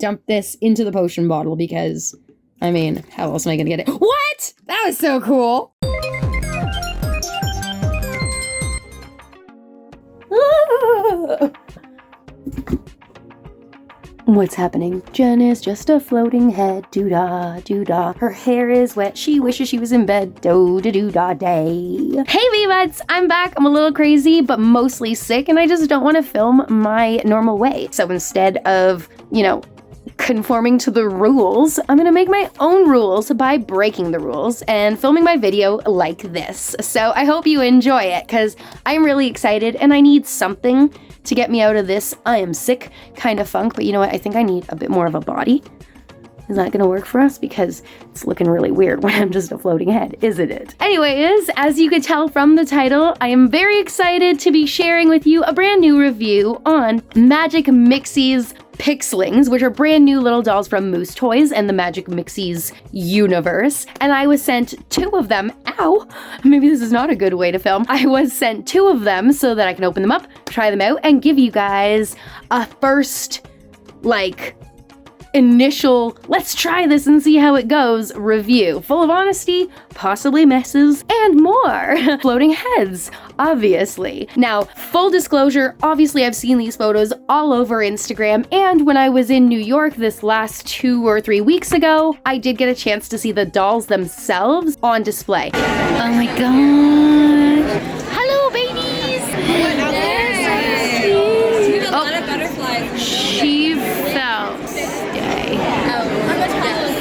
dump this into the potion bottle because, I mean, how else am I gonna get it? What? That was so cool. What's happening? Jen is just a floating head, doo-dah, doo-dah. Her hair is wet, she wishes she was in bed, do-da-doo-dah day. Hey V-Buds, I'm back. I'm a little crazy, but mostly sick, and I just don't want to film my normal way. So instead of, you know, conforming to the rules, I'm gonna make my own rules by breaking the rules and filming my video like this. So I hope you enjoy it, because I'm really excited and I need something to get me out of this I am sick kind of funk. But you know what? I think I need a bit more of a body. Is that gonna work for us? Because it's looking really weird when I'm just a floating head, isn't it? Anyways, as you could tell from the title, I am very excited to be sharing with you a brand new review on Magic Mixies Pixlings, which are brand new little dolls from Moose Toys and the Magic Mixies universe. And I was sent 2 of them. Ow! Maybe this is not a good way to film. I was sent 2 of them so that I can open them up, try them out, and give you guys a first, like, initial, let's try this and see how it goes review. Full of honesty, possibly messes, and more. Floating heads, obviously. Now, full disclosure, obviously I've seen these photos all over Instagram, and when I was in New York this last 2 or 3 weeks ago, I did get a chance to see the dolls themselves on display. Oh my god. Hello, babies! A lot of butterflies. She fell.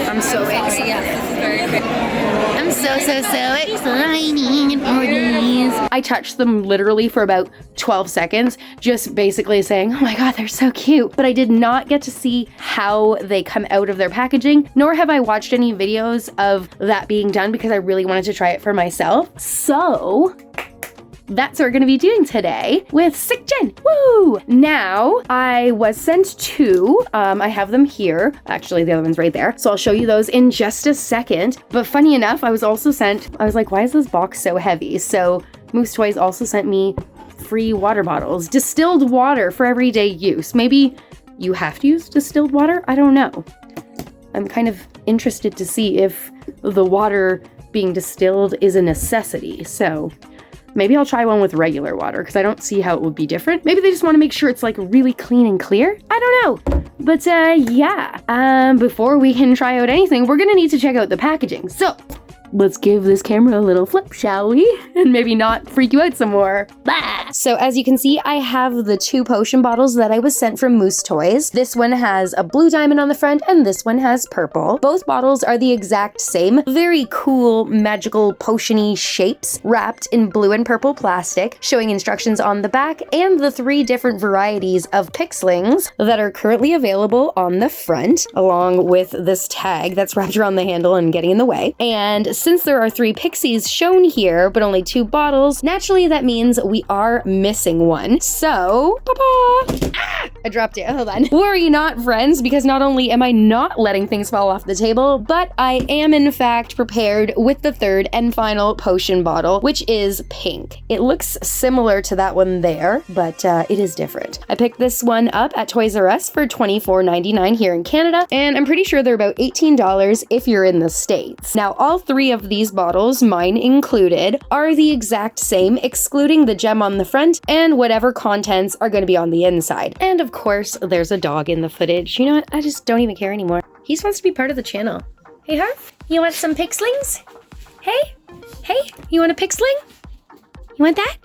I'm so excited. Yes, this is very quick. I'm so excited for these. I touched them literally for about 12 seconds, just basically saying, oh my god, they're so cute. But I did not get to see how they come out of their packaging, nor have I watched any videos of that being done because I really wanted to try it for myself. So that's what we're gonna be doing today with Sick Jen. Woo! Now, I was sent 2. I have them here. Actually, the other one's right there. So I'll show you those in just a second. But funny enough, I was also sent, I was like, why is this box so heavy? So Moose Toys also sent me free water bottles, distilled water for everyday use. Maybe you have to use distilled water? I don't know. I'm kind of interested to see if the water being distilled is a necessity. So maybe I'll try one with regular water because I don't see how it would be different. Maybe they just want to make sure it's like really clean and clear. I don't know. But yeah, before we can try out anything, we're gonna need to check out the packaging. So let's give this camera a little flip, shall we? And maybe not freak you out some more. Bah! So as you can see, I have the 2 potion bottles that I was sent from Moose Toys. This one has a blue diamond on the front and this one has purple. Both bottles are the exact same. Very cool, magical, potion-y shapes wrapped in blue and purple plastic, showing instructions on the back and the 3 different varieties of Pixlings that are currently available on the front, along with this tag that's wrapped around the handle and getting in the way. And since there are 3 Pixies shown here, but only 2 bottles, naturally that means we are missing one. So, I dropped it, hold on. Worry not, friends, because not only am I not letting things fall off the table, but I am in fact prepared with the 3rd and final potion bottle, which is pink. It looks similar to that one there, but it is different. I picked this one up at Toys R Us for $24.99 here in Canada, and I'm pretty sure they're about $18 if you're in the States. Now, all 3 of these bottles, mine included, are the exact same, excluding the gem on the front and whatever contents are going to be on the inside. And of course, there's a dog in the footage. You know what? I just don't even care anymore. He just wants to be part of the channel. Hey, Harf, you want some Pixlings? Hey? Hey, you want a Pixling? You want that?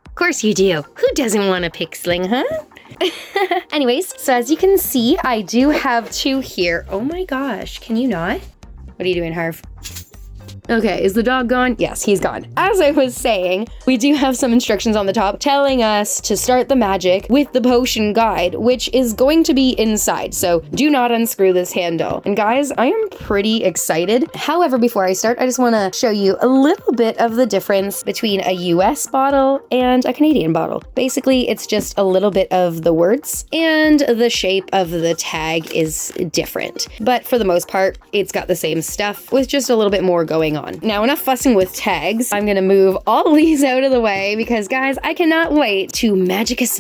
Of course you do. Who doesn't want a Pixling, huh? Anyways, so as you can see, I do have 2 here. Oh my gosh, can you not? What are you doing, Harf? Okay, is the dog gone? Yes, he's gone. As I was saying, we do have some instructions on the top telling us to start the magic with the potion guide, which is going to be inside, so do not unscrew this handle. And guys, I am pretty excited. However, before I start, I just want to show you a little bit of the difference between a US bottle and a Canadian bottle. Basically, it's just a little bit of the words, and the shape of the tag is different. But for the most part, it's got the same stuff with just a little bit more going on. on. Now, enough fussing with tags. I'm gonna move all these out of the way because, guys, I cannot wait to Magicus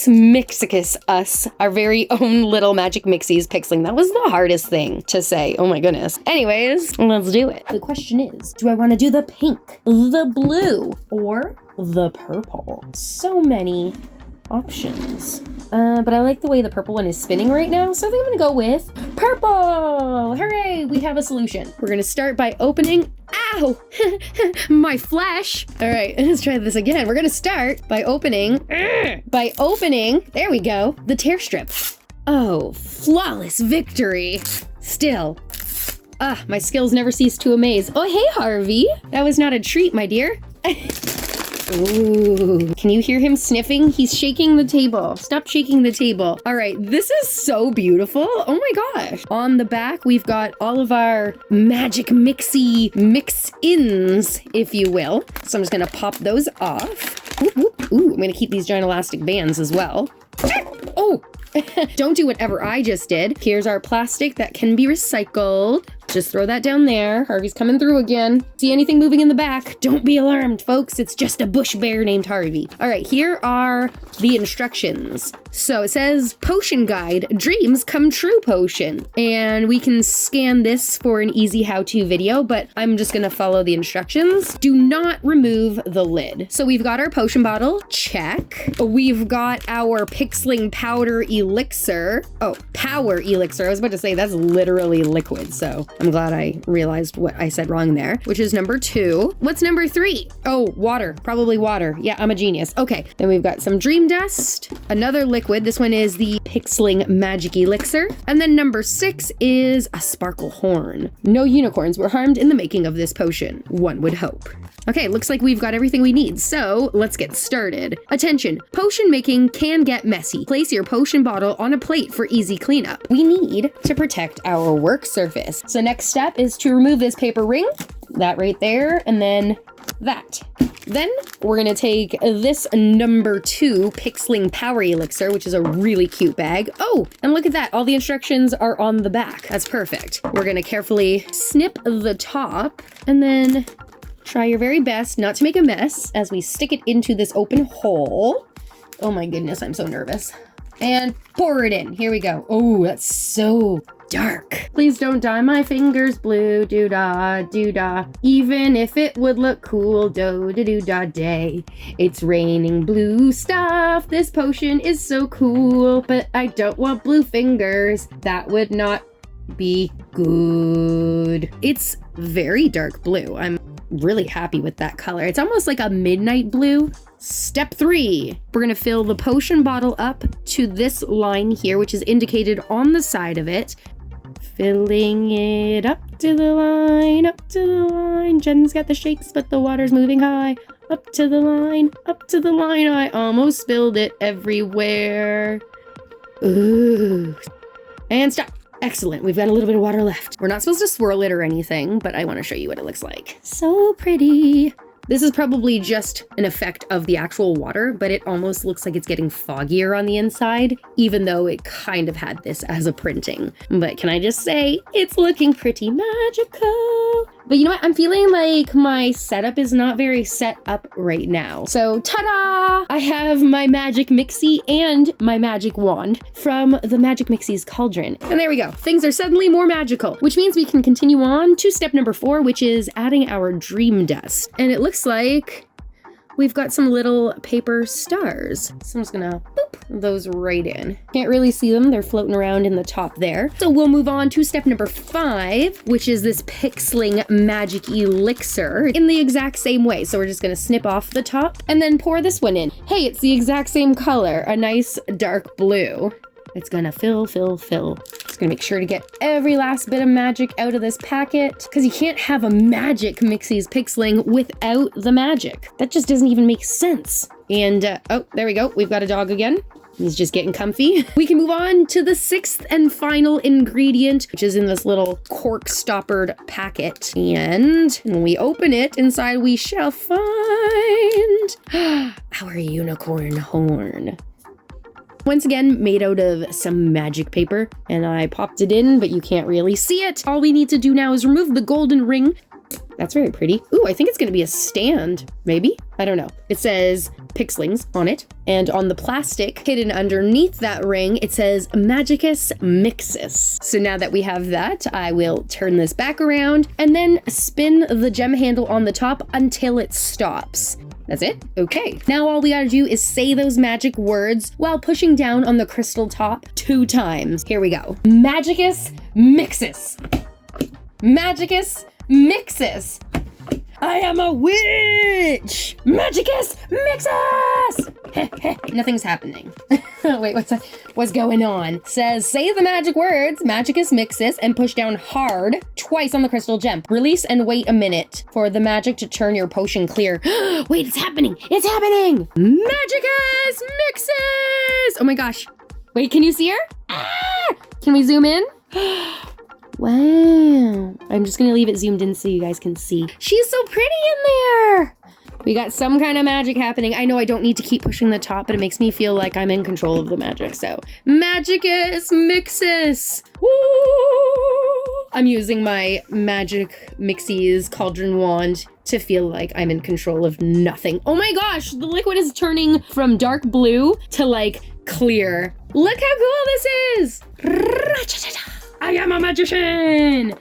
Mixicus us, our very own little Magic Mixies Pixling. That was the hardest thing to say. Oh my goodness. Anyways, let's do it. The question is, do I want to do the pink, the blue, or the purple? So many options. But I like the way the purple one is spinning right now, so I think I'm gonna go with purple. Hooray, we have a solution. We're gonna start by opening, ow, my flesh. All right, let's try this again. We're gonna start by opening, there we go, the tear strip. Oh, flawless victory. Still, my skills never cease to amaze. Oh, hey, Harvey. That was not a treat, my dear. Ooh, can you hear him sniffing? He's shaking the table. Stop shaking the table. All right, this is so beautiful. Oh my gosh. On the back, we've got all of our Magic Mixie mix-ins, if you will. So I'm just gonna pop those off. Ooh, I'm gonna keep these giant elastic bands as well. Oh, don't do whatever I just did. Here's our plastic that can be recycled. Just throw that down there. Harvey's coming through again. See anything moving in the back? Don't be alarmed, folks. It's just a bush bear named Harvey. All right, here are the instructions. So it says, Potion Guide, Dreams Come True Potion. And we can scan this for an easy how-to video, but I'm just gonna follow the instructions. Do not remove the lid. So we've got our potion bottle, check. We've got our Pixling Powder Elixir. Oh, Power Elixir. I was about to say that's literally liquid, so I'm glad I realized what I said wrong there, which is number 2. What's number 3? Oh, water. Probably water. Yeah, I'm a genius. Okay, then we've got some Dream Dust, another liquid. This one is the Pixling Magic Elixir. And then number 6 is a Sparkle Horn. No unicorns were harmed in the making of this potion, one would hope. Okay, looks like we've got everything we need, so let's get started. Attention, potion making can get messy. Place your potion bottle on a plate for easy cleanup. We need to protect our work surface. So next step is to remove this paper ring, that right there, and then that. Then we're gonna take this number 2 Pixling Power Elixir, which is a really cute bag. Oh, and look at that, all the instructions are on the back. That's perfect. We're gonna carefully snip the top and then try your very best not to make a mess as we stick it into this open hole. Oh my goodness, I'm so nervous. And pour it in. Here we go. Oh, that's so dark. Please don't dye my fingers blue, doo-dah, doo-dah. Even if it would look cool, do-da-doo-dah day. It's raining blue stuff. This potion is so cool, but I don't want blue fingers. That would not be good. It's very dark blue. I'm really happy with that color. It's almost like a midnight blue. Step 3, we're gonna fill the potion bottle up to this line here, which is indicated on the side of it. Filling it up to the line, up to the line. Jen's got the shakes, but the water's moving high. Up to the line, up to the line. I almost spilled it everywhere. Ooh. And stop. Excellent, we've got a little bit of water left. We're not supposed to swirl it or anything, but I want to show you what it looks like. So pretty. This is probably just an effect of the actual water, but it almost looks like it's getting foggier on the inside, even though it kind of had this as a printing. But can I just say, it's looking pretty magical. But you know what? I'm feeling like my setup is not very set up right now. So ta-da! I have my Magic Mixie and my magic wand from the Magic Mixie's cauldron. And there we go. Things are suddenly more magical, which means we can continue on to step number 4, which is adding our Dream Dust. And it looks like we've got some little paper stars. So I'm just gonna boop those right in. Can't really see them, they're floating around in the top there. So we'll move on to step number 5, which is this Pixling Magic Elixir in the exact same way. So we're just gonna snip off the top and then pour this one in. Hey, it's the exact same color, a nice dark blue. It's gonna fill. Just gonna make sure to get every last bit of magic out of this packet, because you can't have a Magic Mixies Pixling without the magic. That just doesn't even make sense. And, oh, there we go. We've got a dog again. He's just getting comfy. We can move on to the 6th and final ingredient, which is in this little cork stoppered packet. And when we open it, inside we shall find our unicorn horn. Once again, made out of some magic paper, and I popped it in, but you can't really see it. All we need to do now is remove the golden ring. That's very pretty. Ooh, I think it's gonna be a stand, maybe? I don't know. It says Pixlings on it, and on the plastic hidden underneath that ring, it says Mixies Pixlings. So now that we have that, I will turn this back around and then spin the gem handle on the top until it stops. That's it? Okay. Now all we gotta do is say those magic words while pushing down on the crystal top 2 times. Here we go. Mixies Pixlings. Mixies Pixlings. I am a witch! Mixies Pixlings! Nothing's happening. Wait, what's going on? Says, say the magic words, Mixies Pixlings, and push down hard twice on the crystal gem. Release and wait a minute for the magic to turn your potion clear. Wait, it's happening! It's happening! Mixies Pixlings! Oh my gosh. Wait, can you see her? Ah! Can we zoom in? Wow. I'm just gonna leave it zoomed in so you guys can see. She's so pretty in there. We got some kind of magic happening. I know I don't need to keep pushing the top, but it makes me feel like I'm in control of the magic. So, Mixies Pixlings. Woo! I'm using my magic Mixies cauldron wand to feel like I'm in control of nothing. Oh my gosh, the liquid is turning from dark blue to like clear. Look how cool this is. I am a magician!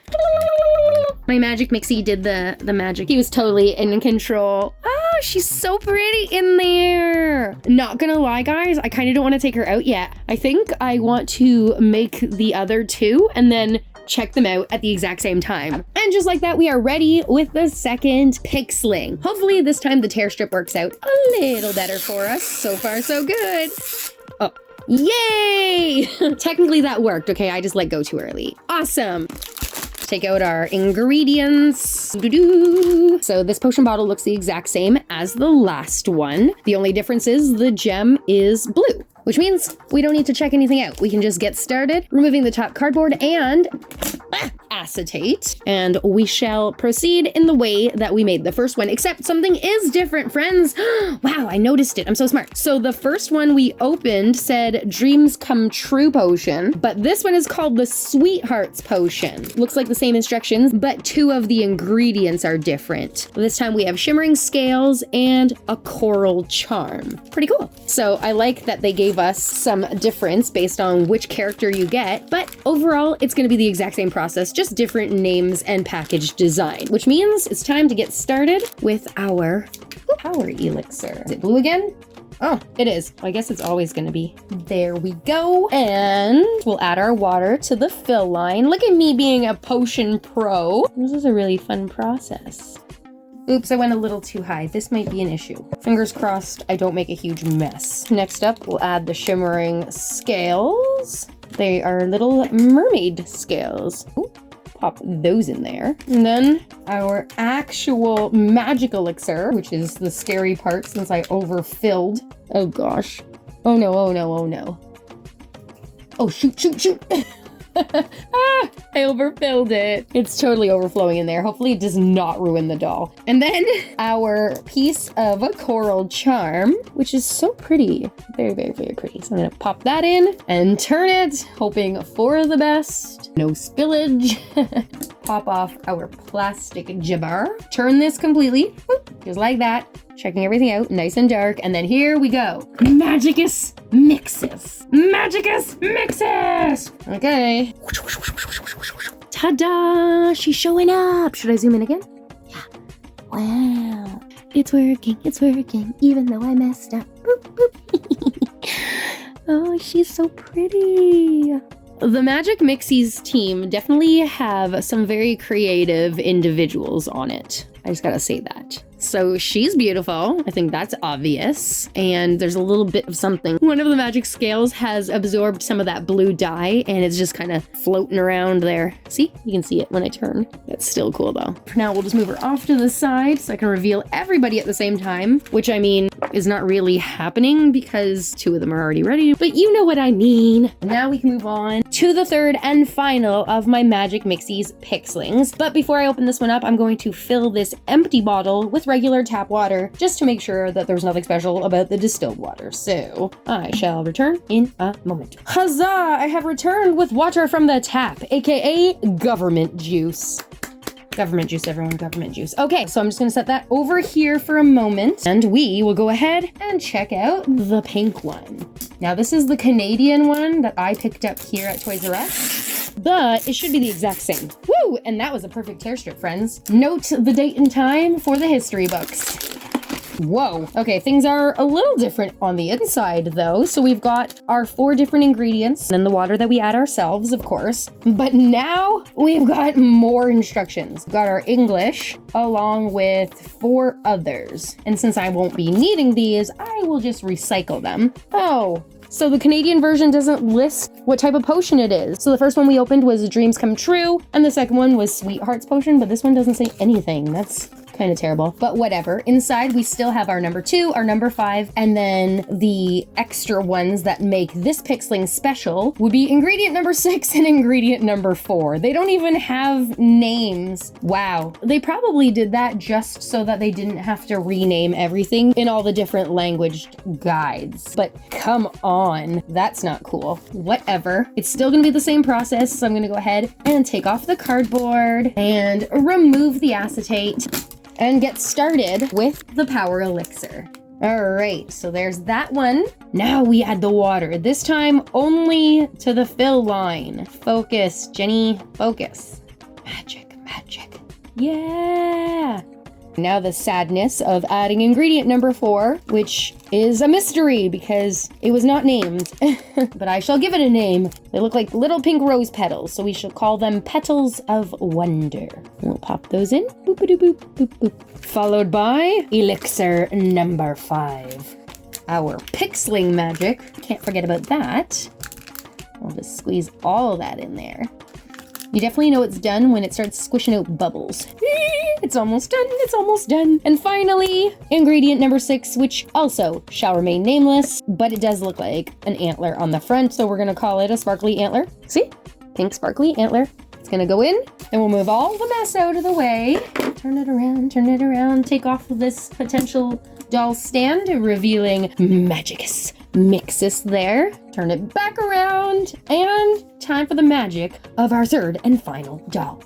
My magic Mixie did the magic. He was totally in control. Oh, she's so pretty in there. Not gonna lie, guys, I kind of don't want to take her out yet. I think I want to make the other 2 and then check them out at the exact same time. And just like that, we are ready with the second Pixling. Hopefully this time the tear strip works out a little better for us. So far, so good. Oh. Yay! Technically that worked, okay? I just let go too early. Awesome. Take out our ingredients. Doo-doo. So this potion bottle looks the exact same as the last one. The only difference is the gem is blue, which means we don't need to check anything out. We can just get started removing the top cardboard and acetate, and we shall proceed in the way that we made the first one, except something is different, friends. Wow, I noticed it. I'm so smart. So the first one we opened said Dreams Come True potion, but this one is called the Sweethearts potion. Looks like the same instructions, but 2 of the ingredients are different. This time we have shimmering scales and a coral charm. Pretty cool. So I like that they gave us some difference based on which character you get, but overall it's going to be the exact same process, just different names and package design, which means it's time to get started with our power elixir. Is it blue again? Oh, it is. Well, I guess it's always going to be. There we go. And we'll add our water to the fill line. Look at me being a potion pro. This is a really fun process. Oops, I went a little too high. This might be an issue. Fingers crossed I don't make a huge mess. Next up, we'll add the shimmering scales. They are little mermaid scales. Ooh, pop those in there. And then our actual magic elixir, which is the scary part since I overfilled. Oh gosh. Oh no, oh no, oh no. Oh, shoot, shoot, shoot. Ah, I overfilled it. It's totally overflowing in there. Hopefully it does not ruin the doll. And then our piece of a coral charm, which is so pretty. Very, very, very pretty. So I'm gonna pop that in and turn it, hoping for the best. No spillage. Pop off our plastic jibber. Turn this completely, whoop, just like that. Checking everything out, nice and dark. And then here we go. Mixies Pixlings. Mixies Pixlings. Okay. Ta-da! She's showing up. Should I zoom in again? Yeah. Wow. It's working, even though I messed up. Boop, boop. Oh, she's so pretty. The Magic Mixies team definitely have some very creative individuals on it. I just gotta say that. So she's beautiful. I think that's obvious. And there's a little bit of something. One of the magic scales has absorbed some of that blue dye and it's just kind of floating around there. See? You can see it when I turn. That's still cool though. For now, we'll just move her off to the side so I can reveal everybody at the same time, which I mean is not really happening because 2 of them are already ready, but you know what I mean. Now we can move on to the third and final of my Magic Mixies Pixlings. But before I open this one up, I'm going to fill this empty bottle with with regular tap water just to make sure that there's nothing special about the distilled water. So I shall return in a moment. Huzzah! I have returned with water from the tap, aka government juice. Government juice, everyone, government juice. Okay, so I'm just gonna set that over here for a moment, and we will go ahead and check out the pink one. Now, this is the Canadian one that I picked up here at Toys R Us, but it should be the exact same. Woo! And that was a perfect tear strip, friends. Note the date and time for the history books. Whoa. Okay, things are a little different on the inside though. So we've got our 4 different ingredients and the water that we add ourselves, of course. But now we've got more instructions. We've got our English along with 4 others. And since I won't be needing these, I will just recycle them. Oh. So the Canadian version doesn't list what type of potion it is. So the first one we opened was Dreams Come True, and the second one was Sweethearts Potion, but this one doesn't say anything. That's kind of terrible, but whatever. Inside, we still have our number 2, our number 5, and then the extra ones that make this Pixling special would be ingredient number 6 and ingredient number 4. They don't even have names. Wow. They probably did that just so that they didn't have to rename everything in all the different language guides. But come on, that's not cool. Whatever. It's still gonna be the same process, so I'm gonna go ahead and take off the cardboard and remove the acetate and get started with the power elixir. All right, so there's that one. Now we add the water, this time only to the fill line. Focus, Jenny, focus. Magic, magic. Yeah. Now the sadness of adding ingredient number 4, which is a mystery because it was not named, but I shall give it a name. They look like little pink rose petals, so we shall call them Petals of Wonder. We'll pop those in, boop-a-doo-boop, boop, boop. Followed by elixir number 5. Our pixling magic, can't forget about that. I'll just squeeze all of that in there. You definitely know it's done when it starts squishing out bubbles. It's almost done, it's almost done. And finally, ingredient number 6, which also shall remain nameless, but it does look like an antler on the front, so we're gonna call it a sparkly antler. See? Pink sparkly antler. It's gonna go in, and we'll move all the mess out of the way. Turn it around, take off this potential doll stand, revealing Magicus Mixes there. Turn it back around, and time for the magic of our 3rd and final doll.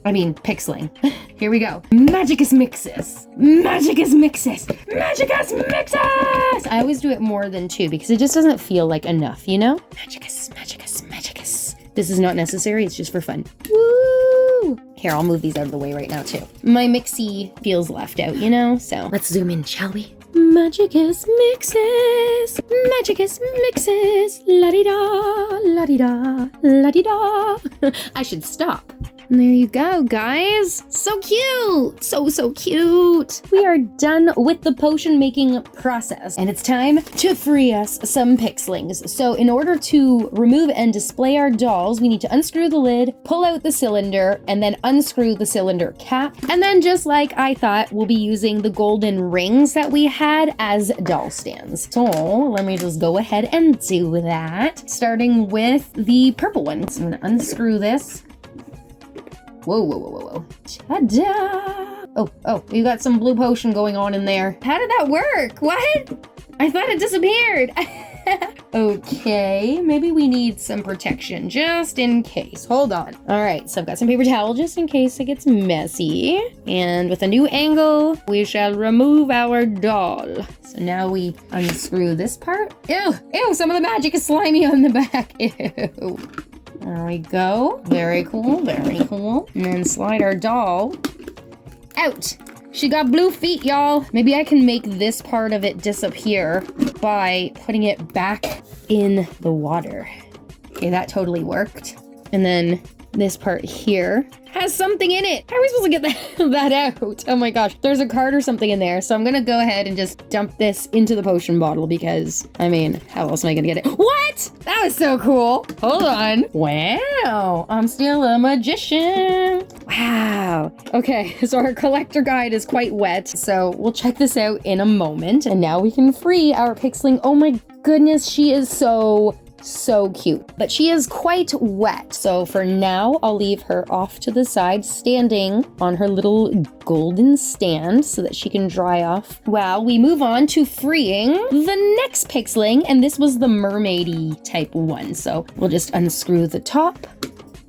I mean, Pixling. Here we go. Magicus Mixes. Magicus Mixes. Magicus Mixes! I always do it more than 2 because it just doesn't feel like enough, you know? Magicus, Magicus, Magicus. This is not necessary, it's just for fun. Woo! Here, I'll move these out of the way right now too. My Mixie feels left out, you know? So let's zoom in, shall we? Magicus Mixes, Magicus Mixes, la-di-da, la-di-da, la-di-da. I should stop. And there you go, guys. So cute. So cute. We are done with the potion making process, and it's time to free us some Pixlings. So in order to remove and display our dolls, we need to unscrew the lid, pull out the cylinder, and then unscrew the cylinder cap. And then just like I thought, we'll be using the golden rings that we had as doll stands. So let me just go ahead and do that. Starting with the purple one. So I'm gonna unscrew this. Whoa. Ta-da! Oh, you got some blue potion going on in there. How did that work? What? I thought it disappeared. Okay, maybe we need some protection just in case. Hold on. All right, so I've got some paper towel just in case it gets messy. And with a new angle, we shall remove our doll. So now we unscrew this part. Ew, some of the magic is slimy on the back. Ew. There we go. Very cool, very cool. And then slide our doll out. She got blue feet, y'all. Maybe I can make this part of it disappear by putting it back in the water. Okay, that totally worked. And then this part here has something in it. How are we supposed to get that out? Oh my gosh, there's a card or something in there. So I'm gonna go ahead and just dump this into the potion bottle because, I mean, how else am I gonna get it? What? That was so cool. Hold on. Wow, I'm still a magician. Wow. Okay, so our collector guide is quite wet. So we'll check this out in a moment. And now we can free our Pixling. Oh my goodness, she is so So cute. But she is quite wet, so for now, I'll leave her off to the side, standing on her little golden stand so that she can dry off while we move on to freeing the next Pixling, and this was the mermaidy type one. So we'll just unscrew the top,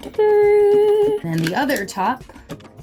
and the other top,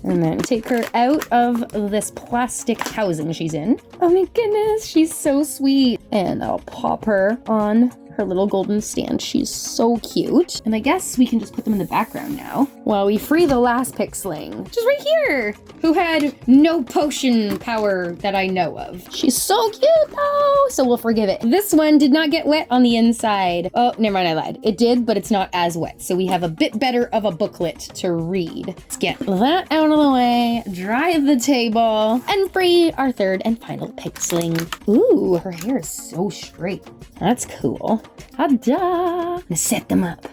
and then take her out of this plastic housing she's in. Oh my goodness, she's so sweet. And I'll pop her on her little golden stand. She's so cute. And I guess we can just put them in the background now while we free the last Pixling, which is right here, who had no potion power that I know of. She's so cute though, so we'll forgive it. This one did not get wet on the inside. Oh, never mind, I lied. It did, but it's not as wet. So we have a bit better of a booklet to read. Let's get that out of the way, dry the table, and free our third and final Pixling. Ooh, her hair is so straight. That's cool. Ta-da! Let's set them up.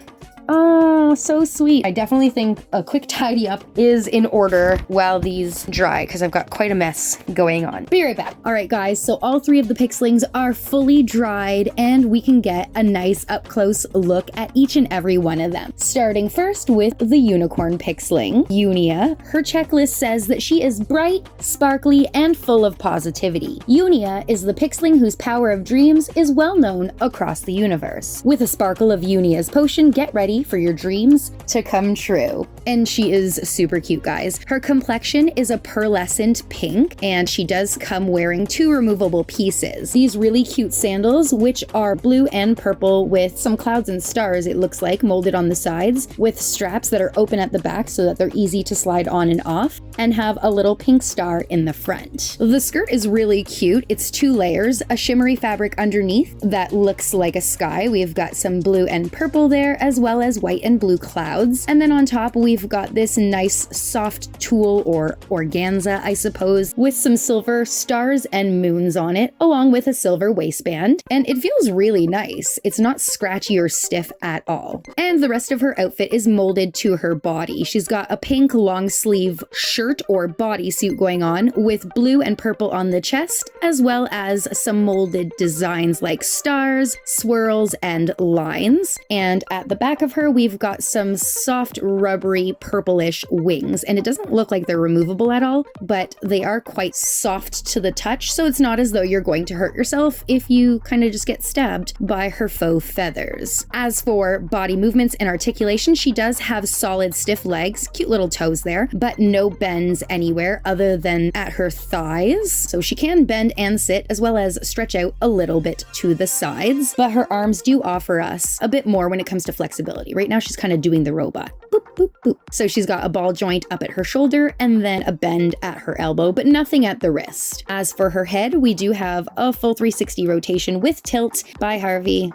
Oh, so sweet. I definitely think a quick tidy up is in order while these dry, because I've got quite a mess going on. Be right back. All right, guys, so all three of the Pixlings are fully dried, and we can get a nice up-close look at each and every one of them. Starting first with the unicorn Pixling, Unia. Her checklist says that she is bright, sparkly, and full of positivity. Unia is the Pixling whose power of dreams is well known across the universe. With a sparkle of Unia's potion, get ready for your dreams to come true. And she is super cute, guys. Her complexion is a pearlescent pink, and she does come wearing 2 removable pieces. These really cute sandals, which are blue and purple with some clouds and stars, it looks like, molded on the sides, with straps that are open at the back so that they're easy to slide on and off, and have a little pink star in the front. The skirt is really cute. It's 2 layers, a shimmery fabric underneath that looks like a sky. We've got some blue and purple there, as well as white and blue clouds. And then on top, we've got this nice soft tulle or organza, I suppose, with some silver stars and moons on it, along with a silver waistband. And it feels really nice. It's not scratchy or stiff at all. And the rest of her outfit is molded to her body. She's got a pink long sleeve shirt or bodysuit going on with blue and purple on the chest, as well as some molded designs like stars, swirls, and lines. And at the back of her, we've got some soft, rubbery, purplish wings, and it doesn't look like they're removable at all, but they are quite soft to the touch, so it's not as though you're going to hurt yourself if you kind of just get stabbed by her faux feathers. As for body movements and articulation, she does have solid, stiff legs, cute little toes there, but no bends anywhere other than at her thighs, so she can bend and sit, as well as stretch out a little bit to the sides, but her arms do offer us a bit more when it comes to flexibility. Right now, she's kind of doing the robot. Boop, boop, boop. So she's got a ball joint up at her shoulder and then a bend at her elbow, but nothing at the wrist. As for her head, we do have a full 360 rotation with tilt. Bye, Harvey.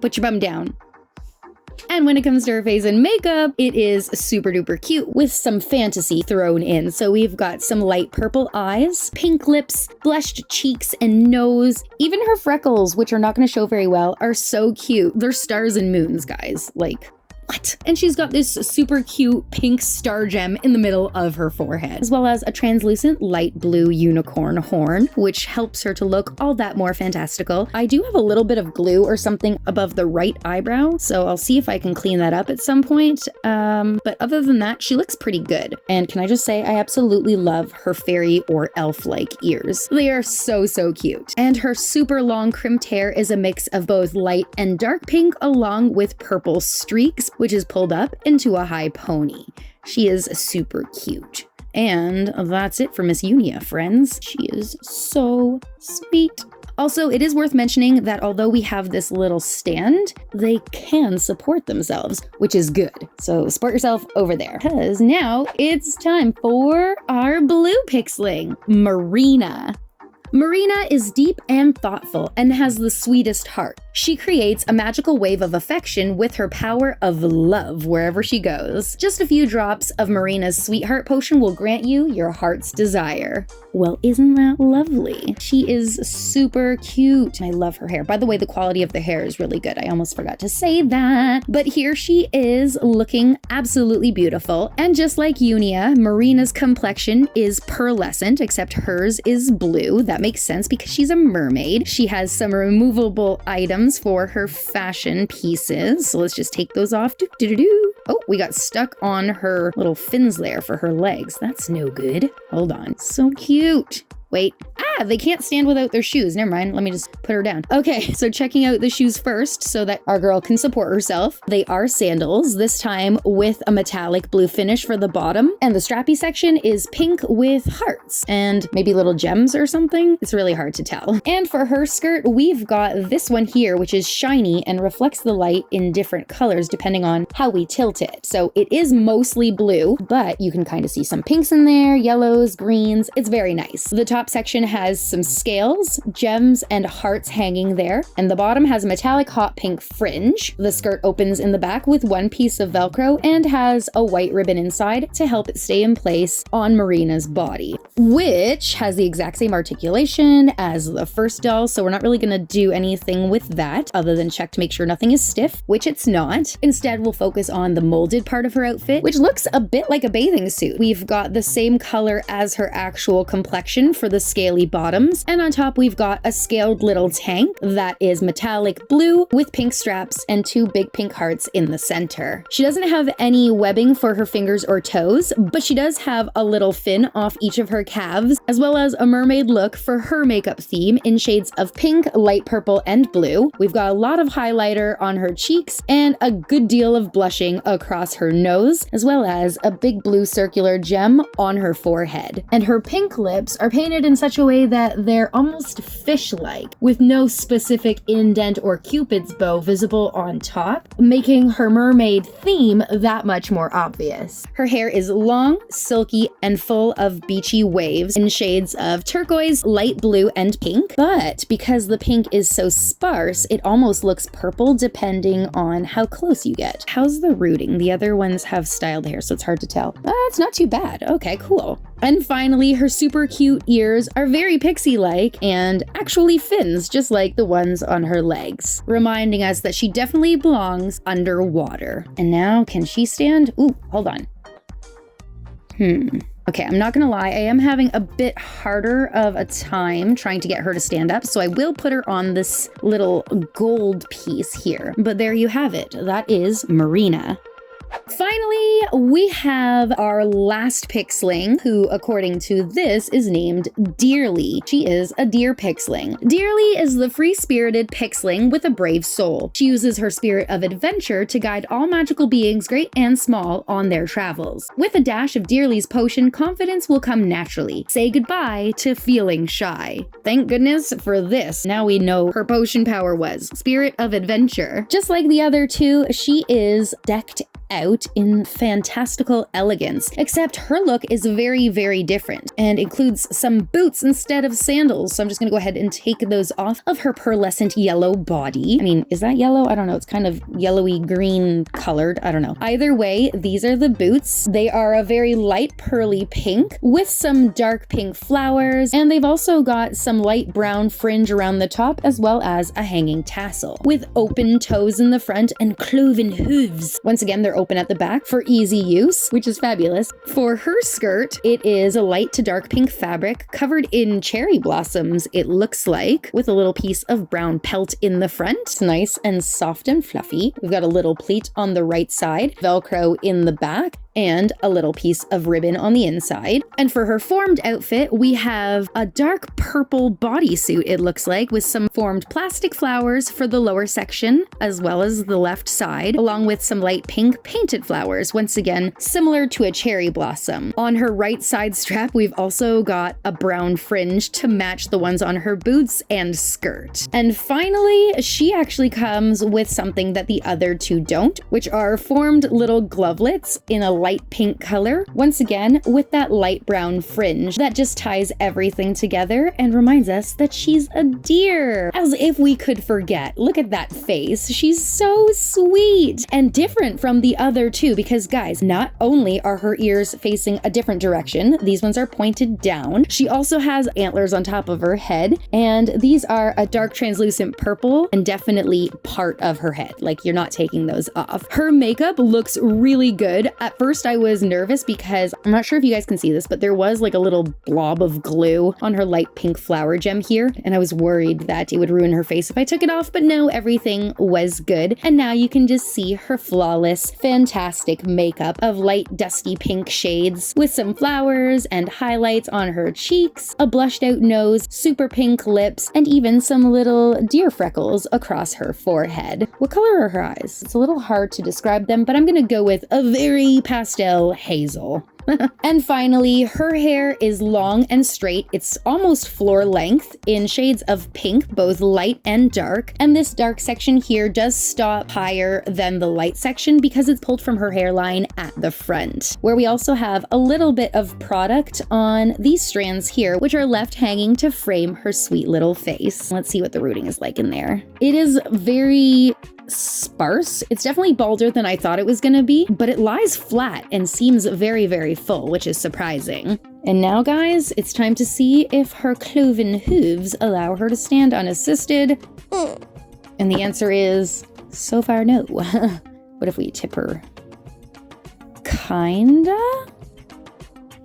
Put your bum down. And when it comes to her face and makeup, it is super duper cute with some fantasy thrown in. So we've got some light purple eyes, pink lips, blushed cheeks and nose. Even her freckles, which are not going to show very well, are so cute. They're stars and moons, guys. Like, what? And she's got this super cute pink star gem in the middle of her forehead, as well as a translucent light blue unicorn horn, which helps her to look all that more fantastical. I do have a little bit of glue or something above the right eyebrow, so I'll see if I can clean that up at some point. But other than that, she looks pretty good. And can I just say, I absolutely love her fairy or elf-like ears. They are so, so cute. And her super long crimped hair is a mix of both light and dark pink, along with purple streaks, which is pulled up into a high pony. She is super cute. And that's it for Miss Unia, friends. She is so sweet. Also, it is worth mentioning that although we have this little stand, they can support themselves, which is good. So support yourself over there. Because now it's time for our blue Pixling, Marina. Marina is deep and thoughtful and has the sweetest heart. She creates a magical wave of affection with her power of love wherever she goes. Just a few drops of Marina's sweetheart potion will grant you your heart's desire. Well, isn't that lovely? She is super cute. I love her hair. By the way, the quality of the hair is really good. I almost forgot to say that. But here she is looking absolutely beautiful. And just like Unia, Marina's complexion is pearlescent, except hers is blue. That makes sense because she's a mermaid. She has some removable items for her fashion pieces. So let's just take those off. Doo-doo-doo-doo. Oh, we got stuck on her little fins there for her legs. That's no good. Hold on. So cute. Wait. They can't stand without their shoes. Never mind. Let me just put her down. Okay, so checking out the shoes first so that our girl can support herself. They are sandals, this time with a metallic blue finish for the bottom. And the strappy section is pink with hearts and maybe little gems or something. It's really hard to tell. And for her skirt, we've got this one here, which is shiny and reflects the light in different colors depending on how we tilt it. So it is mostly blue, but you can kind of see some pinks in there, yellows, greens. It's very nice. The top section has some scales, gems, and hearts hanging there, and the bottom has a metallic hot pink fringe. The skirt opens in the back with one piece of Velcro and has a white ribbon inside to help it stay in place on Marina's body, which has the exact same articulation as the first doll, so we're not really gonna do anything with that other than check to make sure nothing is stiff, which it's not. Instead, we'll focus on the molded part of her outfit, which looks a bit like a bathing suit. We've got the same color as her actual complexion for the scaly bottoms, and on top we've got a scaled little tank that is metallic blue with pink straps and two big pink hearts in the center. She doesn't have any webbing for her fingers or toes, but she does have a little fin off each of her calves, as well as a mermaid look for her makeup theme in shades of pink, light purple, and blue. We've got a lot of highlighter on her cheeks and a good deal of blushing across her nose, as well as a big blue circular gem on her forehead. And her pink lips are painted in such a way that they're almost fish-like, with no specific indent or cupid's bow visible on top, making her mermaid theme that much more obvious. Her hair is long, silky, and full of beachy waves in shades of turquoise, light blue, and pink, but because the pink is so sparse, it almost looks purple depending on how close you get. How's the rooting? The other ones have styled hair, so it's hard to tell. It's not too bad. Okay, cool. And finally, her super cute ears are very pixie-like and actually fins, just like the ones on her legs, reminding us that she definitely belongs underwater. And now, can she stand? Ooh, hold on. Okay, I'm not gonna lie, I am having a bit harder of a time trying to get her to stand up, so I will put her on this little gold piece here. But there you have it. That is Marina. Finally, we have our last pixling, who, according to this, is named Dearly. She is a deer pixling. Dearly is the free-spirited pixling with a brave soul. She uses her spirit of adventure to guide all magical beings, great and small, on their travels. With a dash of Dearly's potion, confidence will come naturally. Say goodbye to feeling shy. Thank goodness for this. Now we know her potion power was spirit of adventure. Just like the other two, she is decked out in fantastical elegance, except her look is very, very different and includes some boots instead of sandals. So I'm just gonna go ahead and take those off of her pearlescent yellow body. I mean, is that yellow? I don't know. It's kind of yellowy green colored. I don't know. Either way, these are the boots. They are a very light pearly pink with some dark pink flowers, and they've also got some light brown fringe around the top as well as a hanging tassel with open toes in the front and cloven hooves. Once again, they're open at the back for easy use, which is fabulous. For her skirt, it is a light to dark pink fabric covered in cherry blossoms, it looks like, with a little piece of brown pelt in the front. It's nice and soft and fluffy. We've got a little pleat on the right side, Velcro in the back, and a little piece of ribbon on the inside. And for her formed outfit, we have a dark purple bodysuit, it looks like, with some formed plastic flowers for the lower section, as well as the left side, along with some light pink painted flowers, once again, similar to a cherry blossom. On her right side strap, we've also got a brown fringe to match the ones on her boots and skirt. And finally, she actually comes with something that the other two don't, which are formed little glovelets in a light pink color, once again with that light brown fringe that just ties everything together and reminds us that she's a deer. As if we could forget. Look at that face. She's so sweet and different from the other two because, guys, not only are her ears facing a different direction, these ones are pointed down, she also has antlers on top of her head, and these are a dark translucent purple and definitely part of her head. Like, you're not taking those off. Her makeup looks really good. At first first I was nervous because I'm not sure if you guys can see this, but there was like a little blob of glue on her light pink flower gem here, and I was worried that it would ruin her face if I took it off, but no, everything was good. And now you can just see her flawless, fantastic makeup of light dusty pink shades with some flowers and highlights on her cheeks, a blushed out nose, super pink lips, and even some little deer freckles across her forehead. What color are her eyes? It's a little hard to describe them, but I'm gonna go with a very pastel hazel. And finally, her hair is long and straight. It's almost floor length in shades of pink, both light and dark. And this dark section here does stop higher than the light section because it's pulled from her hairline at the front, where we also have a little bit of product on these strands here, which are left hanging to frame her sweet little face. Let's see what the rooting is like in there. It is very sparse. It's definitely balder than I thought it was gonna be, but it lies flat and seems very, very full, which is surprising. And now, guys, it's time to see if her cloven hooves allow her to stand unassisted. And the answer is, so far, no. What if we tip her? Kinda?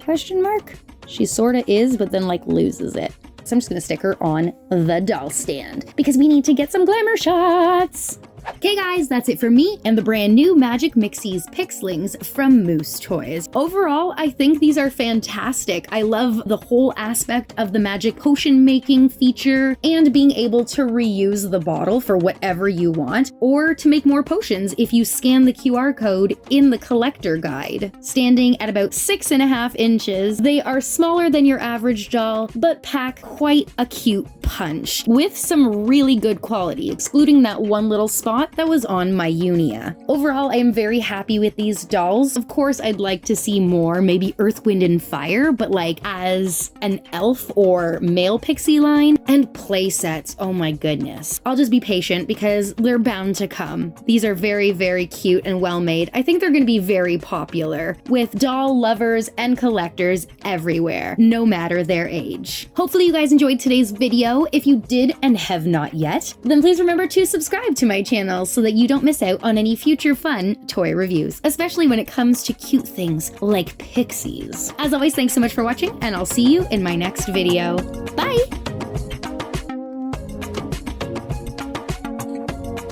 Question mark? She sorta is, but then like loses it. So I'm just gonna stick her on the doll stand because we need to get some glamour shots. Okay guys, that's it for me and the brand new Magic Mixies Pixlings from Moose Toys. Overall, I think these are fantastic. I love the whole aspect of the magic potion making feature and being able to reuse the bottle for whatever you want, or to make more potions if you scan the QR code in the collector guide. Standing at about 6.5 inches, they are smaller than your average doll, but pack quite a cute punch with some really good quality, excluding that one little spot that was on my Unia. Overall, I am very happy with these dolls. Of course, I'd like to see more, maybe Earth, Wind, and Fire, but like as an elf or male pixie line. And play sets, oh my goodness. I'll just be patient because they're bound to come. These are very, very cute and well made. I think they're gonna be very popular with doll lovers and collectors everywhere, no matter their age. Hopefully you guys enjoyed today's video. If you did and have not yet, then please remember to subscribe to my channel so that you don't miss out on any future fun toy reviews, especially when it comes to cute things like pixies. As always, thanks so much for watching, and I'll see you in my next video. Bye!